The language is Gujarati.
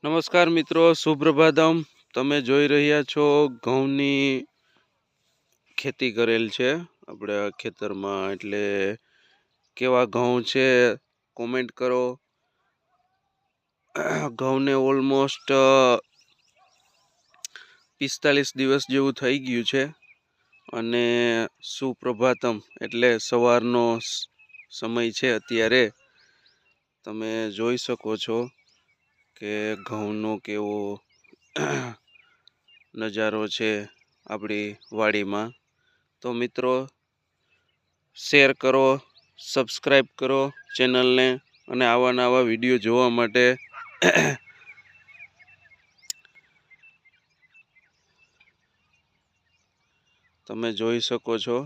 નમસ્કાર મિત્રો, સુપ્રભાતમ. તમે જોઈ રહ્યા છો ઘઉંની ખેતી કરેલ છે આપણે ખેતરમાં. એટલે કેવા ઘઉં છે કોમેન્ટ કરો. ઘઉંને ઓલમોસ્ટ 45 દિવસ જેવું થઈ ગયું છે અને સુપ્રભાતમ એટલે સવારનો સમય છે. અત્યારે તમે જોઈ શકો છો કે ઘઉંનો કેવો નજારો છે આપણી વાડીમાં. તો મિત્રો, શેર કરો, સબસ્ક્રાઈબ કરો ચેનલને અને આવા નવા વિડીયો જોવા માટે તમે જોઈ શકો છો